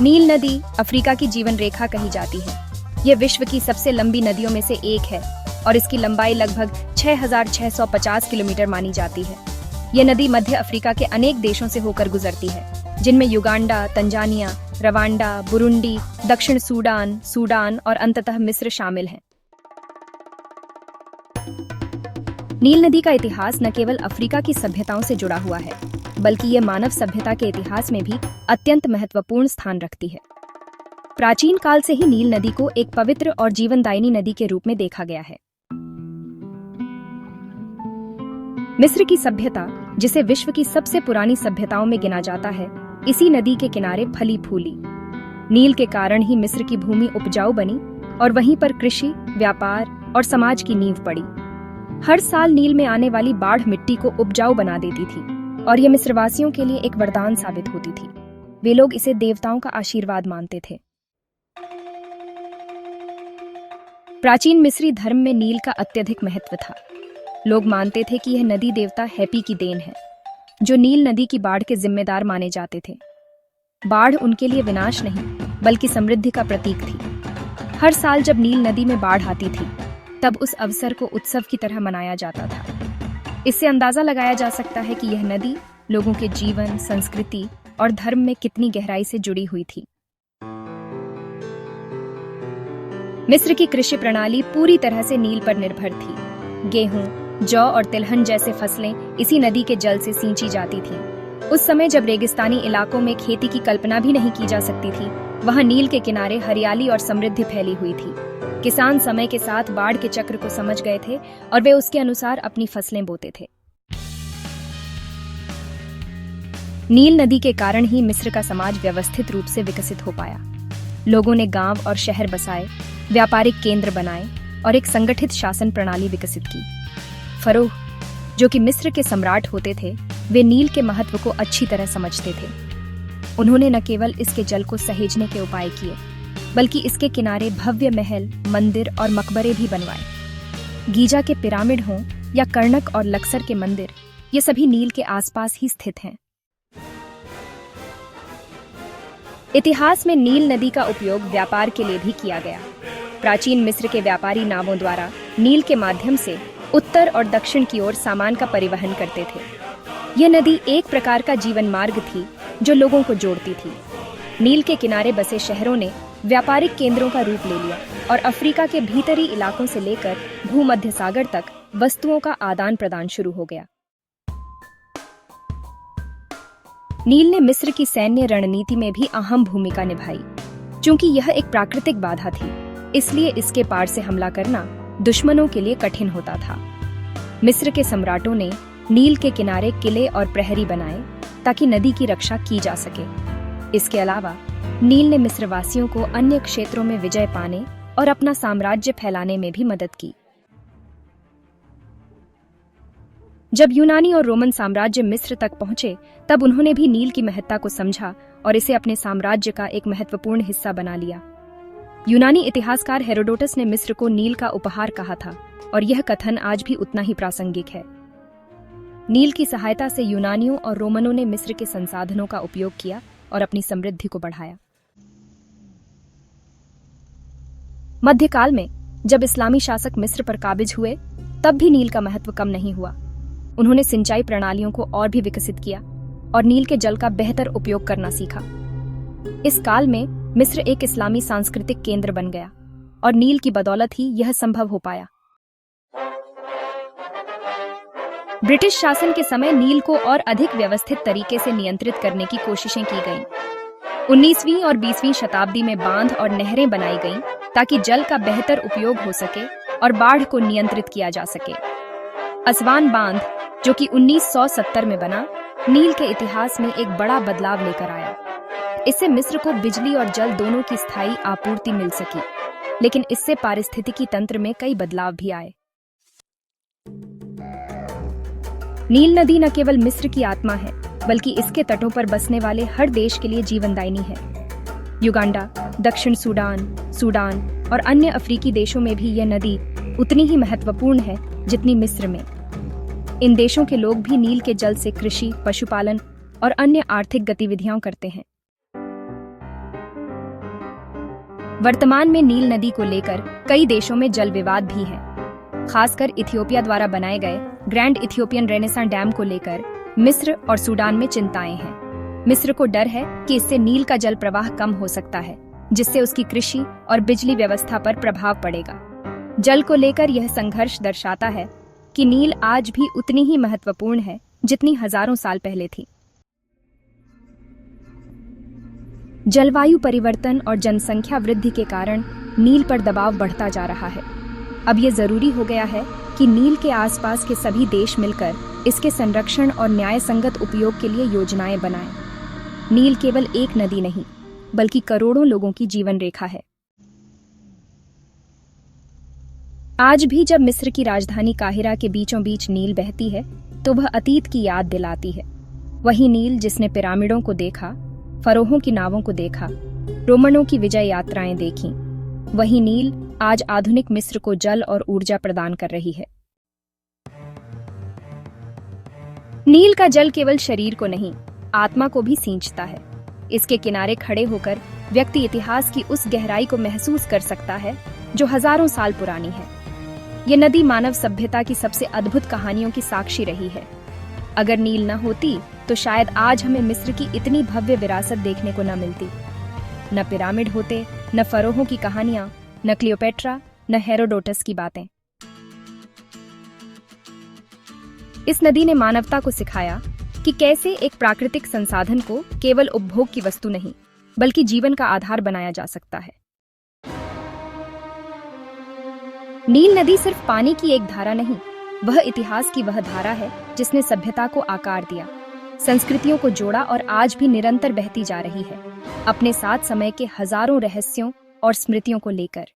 नील नदी अफ्रीका की जीवन रेखा कही जाती है। यह विश्व की सबसे लंबी नदियों में से एक है और इसकी लंबाई लगभग 6,650 किलोमीटर मानी जाती है। यह नदी मध्य अफ्रीका के अनेक देशों से होकर गुजरती है, जिनमें युगांडा, तंजानिया, रवांडा, बुरुंडी, दक्षिण सूडान, सूडान और अंततः मिस्र शामिल हैं। नील नदी का इतिहास न केवल अफ्रीका की सभ्यताओं से जुड़ा हुआ है, बल्कि यह मानव सभ्यता के इतिहास में भी अत्यंत महत्वपूर्ण स्थान रखती है। प्राचीन काल से ही नील नदी को एक पवित्र और जीवनदायिनी नदी के रूप में देखा गया है। मिस्र की सभ्यता, जिसे विश्व की सबसे पुरानी सभ्यताओं में गिना जाता है, इसी नदी के किनारे फली फूली। नील के कारण ही मिस्र की भूमि उपजाऊ बनी और वहीं पर कृषि, व्यापार और समाज की नींव पड़ी। हर साल नील में आने वाली बाढ़ मिट्टी को उपजाऊ बना देती थी और यह मिस्रवासियों के लिए एक वरदान साबित होती थी। वे लोग इसे देवताओं का आशीर्वाद मानते थे। प्राचीन मिस्री धर्म में नील का अत्यधिक महत्व था। लोग मानते थे कि यह नदी देवता हैपी की देन है, जो नील नदी की बाढ़ के जिम्मेदार माने जाते थे। बाढ़ उनके लिए विनाश नहीं, बल्कि समृद्धि का प्रतीक थी। हर साल जब नील नदी में बाढ़ आती थी, तब उस अवसर को उत्सव की तरह मनाया जाता था। इससे अंदाजा लगाया जा सकता है कि यह नदी लोगों के जीवन, संस्कृति और धर्म में कितनी गहराई से जुड़ी हुई थी। मिस्र की कृषि प्रणाली पूरी तरह से नील पर निर्भर थी। गेहूं, जौ और तिलहन जैसे फसलें इसी नदी के जल से सींची जाती थीं। उस समय जब रेगिस्तानी इलाकों में खेती की कल्पना भी नहीं की जा सकती थी, वहां नील के किनारे हरियाली और समृद्धि फैली हुई थी। किसान समय के साथ बाढ़ के चक्र को समझ गए थे और वे उसके अनुसार अपनी फसलें बोते थे। नील नदी के कारण ही मिस्र का समाज व्यवस्थित रूप से विकसित हो पाया। लोगों ने गांव और शहर बसाए, व्यापारिक केंद्र बनाए और एक संगठित शासन प्रणाली विकसित की। फरोह, जो कि मिस्र के सम्राट होते थे, वे नील के महत्व को अच्छी तरह समझते थे। उन्होंने न केवल इसके जल को सहेजने के उपाय किए, बल्कि इसके किनारे भव्य महल, मंदिर और मकबरे भी बनवाए। गीजा के पिरामिड हों या कर्णक और लक्सर के मंदिर, ये सभी नील के आसपास ही स्थित हैं। इतिहास में नील नदी का उपयोग व्यापार के लिए भी किया गया। प्राचीन मिस्र के व्यापारी नावों द्वारा नील के माध्यम से उत्तर और दक्षिण की ओर सामान का परिवहन करते थे। यह नदी एक प्रकार का जीवन मार्ग थी जो लोगों को जोड़ती थी। नील के किनारे बसे शहरों ने व्यापारिक केंद्रों का रूप ले लिया और अफ्रीका के भीतरी इलाकों से लेकर भूमध्य सागर तक वस्तुओं का आदान प्रदान शुरू हो गया। नील ने मिस्र की सैन्य रणनीति में भी अहम भूमिका निभाई। चूंकि यह एक प्राकृतिक बाधा थी, इसलिए इसके पार से हमला करना दुश्मनों के लिए कठिन होता था। मिस्र के सम्राटों ने नील के किनारे किले और प्रहरी बनाए ताकि नदी की रक्षा की जा सके। इसके अलावा नील ने मिस्रवासियों को अन्य क्षेत्रों में विजय पाने और अपना साम्राज्य फैलाने में भी मदद की। जब यूनानी और रोमन साम्राज्य मिस्र तक पहुंचे, तब उन्होंने भी नील की महत्ता को समझा और इसे अपने साम्राज्य का एक महत्वपूर्ण हिस्सा बना लिया। यूनानी इतिहासकार हेरोडोटस ने मिस्र को नील का उपहार कहा था और यह कथन आज भी उतना ही प्रासंगिक है। नील की सहायता से यूनानियों और रोमनों ने मिस्र के संसाधनों का उपयोग किया और अपनी समृद्धि को बढ़ाया। मध्यकाल में जब इस्लामी शासक मिस्र पर काबिज हुए, तब भी नील का महत्व कम नहीं हुआ। उन्होंने सिंचाई प्रणालियों को और भी विकसित किया और नील के जल का बेहतर उपयोग करना सीखा। इस काल में मिस्र एक इस्लामी सांस्कृतिक केंद्र बन गया और नील की बदौलत ही यह संभव हो पाया। ब्रिटिश शासन के समय नील को और अधिक व्यवस्थित तरीके से नियंत्रित करने की कोशिशें की गईं। 19वीं और 20वीं शताब्दी में बांध और नहरें बनाई गईं ताकि जल का बेहतर उपयोग हो सके और बाढ़ को नियंत्रित किया जा सके। असवान बांध, जो कि 1970 में बना, नील के इतिहास में एक बड़ा बदलाव लेकर आया। इससे मिस्र को बिजली और जल दोनों की स्थायी आपूर्ति मिल सकी, लेकिन इससे पारिस्थितिकी तंत्र में कई बदलाव भी आए। नील नदी न केवल मिस्र की आत्मा है, बल्कि इसके तटों पर बसने वाले हर देश के लिए जीवनदायिनी है। युगांडा, दक्षिण सूडान, सूडान और अन्य अफ्रीकी देशों में भी यह नदी उतनी ही महत्वपूर्ण है जितनी मिस्र में। इन देशों के लोग भी नील के जल से कृषि, पशुपालन और अन्य आर्थिक गतिविधियां करते हैं। वर्तमान में नील नदी को लेकर कई देशों में जल विवाद भी है। खासकर इथियोपिया द्वारा बनाए गए ग्रैंड इथियोपियन रेनेसां डैम को लेकर मिस्र और सूडान में चिंताएं हैं। मिस्र को डर है कि इससे नील का जल प्रवाह कम हो सकता है, जिससे उसकी कृषि और बिजली व्यवस्था पर प्रभाव पड़ेगा। जल को लेकर यह संघर्ष दर्शाता है कि नील आज भी उतनी ही महत्वपूर्ण है जितनी हजारों साल पहले थी। जलवायु परिवर्तन और जनसंख्या वृद्धि के कारण नील पर दबाव बढ़ता जा रहा है। अब ये जरूरी हो गया है कि नील के आसपास के सभी देश मिलकर इसके संरक्षण और न्यायसंगत उपयोग के लिए योजनाएं बनाएं। नील केवल एक नदी नहीं, बल्कि करोड़ों लोगों की जीवन रेखा है। आज भी जब मिस्र की राजधानी काहिरा के बीचों बीच नील बहती है, तो वह अतीत की याद दिलाती है। वही नील जिसने पिरामिडों को देखा, फरोहों की नावों को देखा, रोमनों की विजय यात्राएं देखीं, वही नील आज आधुनिक मिस्र को जल और ऊर्जा प्रदान कर रही है। नील का जल केवल शरीर को नहीं, आत्मा को भी सींचता है। इसके किनारे खड़े होकर व्यक्ति इतिहास की उस गहराई को महसूस कर सकता है जो हजारों साल पुरानी है। ये नदी मानव सभ्यता की सबसे अद्भुत कहानियों की साक्षी रही है। अगर नील न होती तो शायद आज हमें मिस्र की इतनी भव्य विरासत देखने को न मिलती। न पिरामिड होते, न फरोहों की कहानियां, न क्लियोपेट्रा, न हेरोडोटस की बातें। इस नदी ने मानवता को सिखाया कि कैसे एक प्राकृतिक संसाधन को केवल उपभोग की वस्तु नहीं, बल्कि जीवन का आधार बनाया जा सकता है। नील नदी सिर्फ पानी की एक धारा नहीं, वह इतिहास की वह धारा है जिसने सभ्यता को आकार दिया, संस्कृतियों को जोड़ा और आज भी निरंतर बहती जा रही है, अपने साथ समय के हजारों रहस्यों और स्मृतियों को लेकर।